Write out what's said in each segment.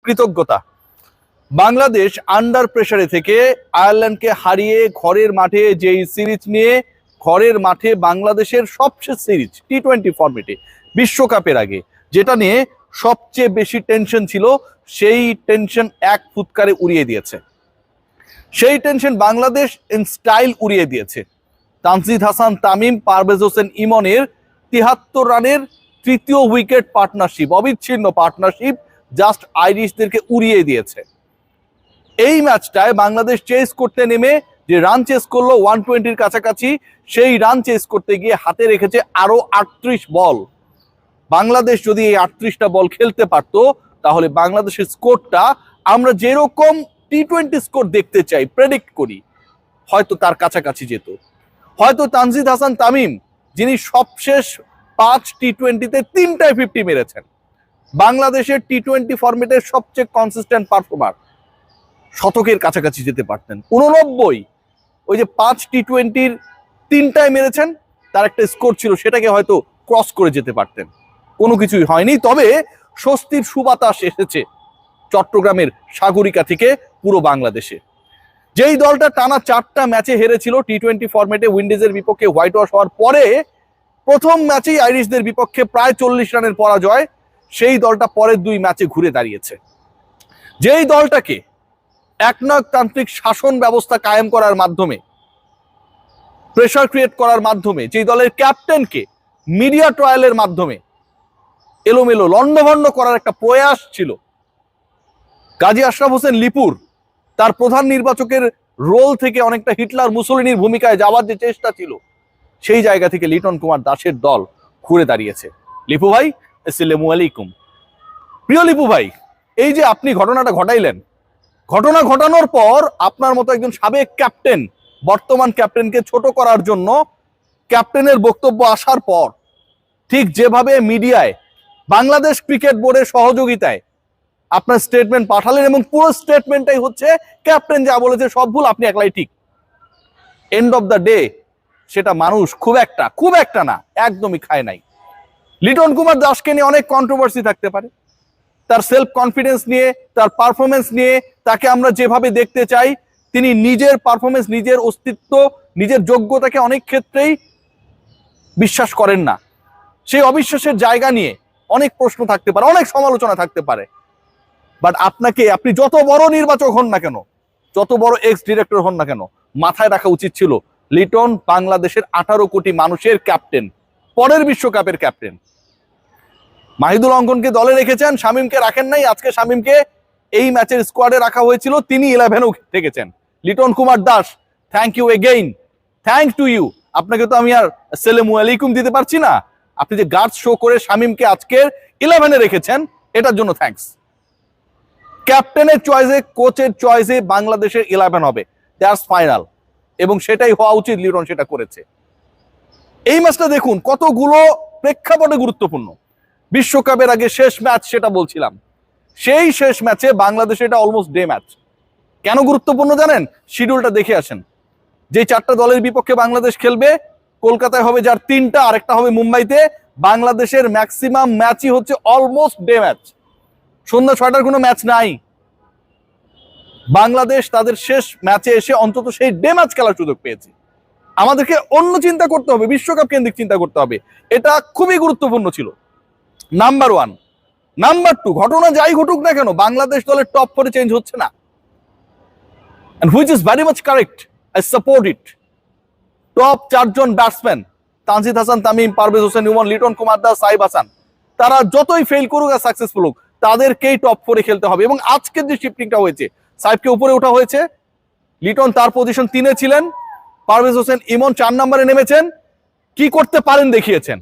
কৃতজ্ঞতা। বাংলাদেশ আন্ডার প্রেসারে থেকে আয়ারল্যান্ডকে হারিয়ে ঘরের মাঠে যেই সিরিজ নিয়ে, ঘরের মাঠে বাংলাদেশের সবশেষ সিরিজ টি-20 ফরম্যাটে বিশ্বকাপের আগে যেটা নিয়ে সবচেয়ে বেশি টেনশন ছিল, সেই টেনশন এক ফুৎকারে উড়িয়ে দিয়েছে। সেই টেনশন বাংলাদেশ ইন স্টাইল উড়িয়ে দিয়েছে। তানজিদ হাসান তামিম, পারভেজ হোসেন ইমনের ৭৩ রানের তৃতীয় উইকেট পার্টনারশিপ, অবিচ্ছিন্ন পার্টনারশিপ জাস্ট আইরিশদেরকে উড়িয়ে দিয়েছে। এই ম্যাচটায় বাংলাদেশ চেস করতে নেমে যে রান চেস করলো 120-র কাছাকাছি, সেই রান চেস করতে গিয়ে হাতে রেখেছে আরো 38 বল। বাংলাদেশ যদি এই 38টা বল খেলতে পারত, তাহলে বাংলাদেশের স্কোরটা আমরা যেরকম টি-20 স্কোর দেখতে চাই, প্রেডিক্ট করি, হয়তো তার কাছাকাছি যেত। হয়তো তানজিদ হাসান তামিম, যিনি সবশেষ 5 টি-20-তে 3টায় 50 মেরেছেন, বাংলাদেশের টি-20 ফরম্যাটের সবচেয়ে কনসিস্টেন্ট পারফর্মার, শতকের কাছাকাছি যেতে পারতেন। 89, ওই যে 5 টি-20-র 3টায় মেরেছেন, তার একটা স্কোর ছিল, সেটাকে হয়তো ক্রস করে যেতে পারতেন। কোনো কিছুই হয়নি। তবে স্বস্তির সুবাতাস এসেছে চট্টগ্রামের সাগরিকা থেকে পুরো বাংলাদেশে। যেই দলটা টানা 4টা ম্যাচে হেরেছিল টি-20 ফরম্যাটে উইন্ডিজের বিপক্ষে হোয়াইট ওয়াশ হওয়ার পরে, প্রথম ম্যাচেই আইরিশদের বিপক্ষে প্রায় 40 রানের পরাজয়, সেই দলটা পরের 2 ম্যাচে ঘুরে দাঁড়িয়েছে। যেই দলটাকে একনায়কতান্ত্রিক শাসন ব্যবস্থা কায়েম করার মাধ্যমে, প্রেসার ক্রিয়েট করার মাধ্যমে, যেই দলের ক্যাপ্টেনকে মিডিয়া ট্রায়ালের মাধ্যমে এলোমেলো লন্ডভন্ড করার একটা প্রয়াস ছিল, গাজী আশরাফ হোসেন লিপুর তার প্রধান নির্বাচকের রোল থেকে অনেকটা হিটলার মুসলিনীর ভূমিকায় যাওয়ার যে চেষ্টা ছিল, সেই জায়গা থেকে লিটন কুমার দাসের দল ঘুরে দাঁড়িয়েছে। লিপু ভাই, আসসালামু আলাইকুম। প্রিয় লিপু ভাই, এই যে আপনি ঘটনাটা ঘটাইলেন, ঘটনা ঘটানোর পর আপনার মতো একজন সাবেক ক্যাপ্টেন বর্তমান ক্যাপ্টেনকে ছোট করার জন্য ক্যাপ্টেনের বক্তব্য আসার পর ঠিক যেভাবে মিডিয়ায় বাংলাদেশ ক্রিকেট বোর্ডের সহযোগিতায় আপনার স্টেটমেন্ট পাঠালেন, এবং পুরো স্টেটমেন্টটাই হচ্ছে ক্যাপ্টেন যা বলেছে সব ভুল, আপনি একলাই ঠিক। এন্ড অফ দ্য ডে সেটা মানুষ খুব একটা না, একদমই খায় নাই। লিটন কুমার দাসকে নিয়ে অনেক কন্ট্রোভার্সি থাকতে পারে, তার সেলফ কনফিডেন্স নিয়ে, তার পারফরমেন্স নিয়ে, তাকে আমরা যেভাবে দেখতে চাই, তিনি নিজের পারফরমেন্স, নিজের অস্তিত্ব, নিজের যোগ্যতাকে অনেক ক্ষেত্রেই বিশ্বাস করেন না। সেই অবিশ্বাসের জায়গা নিয়ে অনেক প্রশ্ন থাকতে পারে, অনেক সমালোচনা থাকতে পারে। বাট আপনি যত বড় নির্বাচক হন না কেন, যত বড় এক্স ডিরেক্টর হন না কেন, মাথায় রাখা উচিত ছিল লিটন বাংলাদেশের 18 কোটি মানুষের ক্যাপ্টেন, পরের বিশ্বকাপের ক্যাপ্টেন। মাহিদুল অঙ্কনকে দলে রেখেছেন, শামীমকে রাখেন নাই। আজকে শামীমকে এই ম্যাচের স্কোয়াডে রাখা হয়েছিল, তিনি 11-এও থেকেছেন। Liton Kumar Das, thank you again, thank to you. আপনাকে তো আমি আর আসসালামু আলাইকুম দিতে পারছি না, আপনি যে গার্ড শো করে শামীমকে আজকের 11-এ রেখেছেন, এটার জন্য থ্যাঙ্কস। ক্যাপ্টেনের চয়েসে, কোচের চয়েসে বাংলাদেশের 11 হবে, দ্যাটস ফাইনাল, এবং সেটাই হওয়া উচিত। লিটন সেটা করেছে। এই ম্যাচটা দেখুন কতগুলো প্রেক্ষাপটে গুরুত্বপূর্ণ। বিশ্বকাপের আগে শেষ ম্যাচ, সেটা বলছিলাম, সেই শেষ ম্যাচে বাংলাদেশে এটা অলমোস্ট ডে ম্যাচ। কেন গুরুত্বপূর্ণ জানেন? শিডিউলটা দেখে আসেন। যে 4টা দলের বিপক্ষে বাংলাদেশ খেলবে, কলকাতায় হবে যার 3টা, আরেকটা হবে মুম্বাইতে। বাংলাদেশের ম্যাক্সিমাম ম্যাচই হচ্ছে অলমোস্ট ডে ম্যাচ, সন্ধ্যা 6টার কোনো ম্যাচ নাই। বাংলাদেশ তাদের শেষ ম্যাচে এসে অন্তত সেই ডে ম্যাচ খেলার সুযোগ পেয়েছে। আমাদেরকে অন্য চিন্তা করতে হবে, বিশ্বকাপ কেন্দ্রিক চিন্তা করতে হবে, এটা খুবই গুরুত্বপূর্ণ ছিল। নাম্বার 1। নাম্বার 2, ঘটনা যাই ঘটুক না কেন, বাংলাদেশ দলের টপ 4-এ চেঞ্জ হচ্ছে না, and which is very much correct, I support it. Top 4 জন ব্যাটসম্যান, তানজিদ হাসান তামিম, পারভেজ হোসেন ইমন, লিটন কুমার দাস, সাইব হাসান, তারা যতই ফেল করুক আর সাকসেসফুল হোক, তাদেরকেই টপ 4-এ খেলতে হবে। এবং আজকের যে শিফটিংটা হয়েছে, সাইবকে উপরে ওঠা হয়েছে, লিটন তার পজিশন 3-এ ছিলেন, পারভেজ হোসেন ইমন 4 নম্বরে নেমেছেন, কি করতে পারেন দেখিয়েছেন।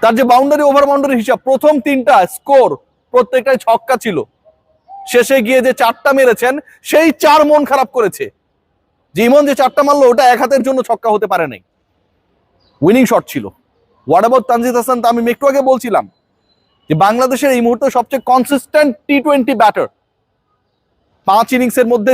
তার যে বাউন্ডারি, ওভার বাউন্ডারি হিসাব, প্রথম 3টা স্কোর প্রত্যেকটাই ছক্কা ছিল। শেষে গিয়ে যে 4টা মেরেছেন, সেই 4 মন খারাপ করেছে। যে ইমন যে 4টা মারলো, ওটা এক হাতের জন্য ছক্কা হতে পারে নাই, উইনিং শট ছিল। What about Tanzid Hasan Tamim? একটু আগে বলছিলাম যে বাংলাদেশের এই মুহূর্তে সবচেয়ে কনসিস্টেন্ট টি-20 ব্যাটার। 5 ইনিংসের মধ্যে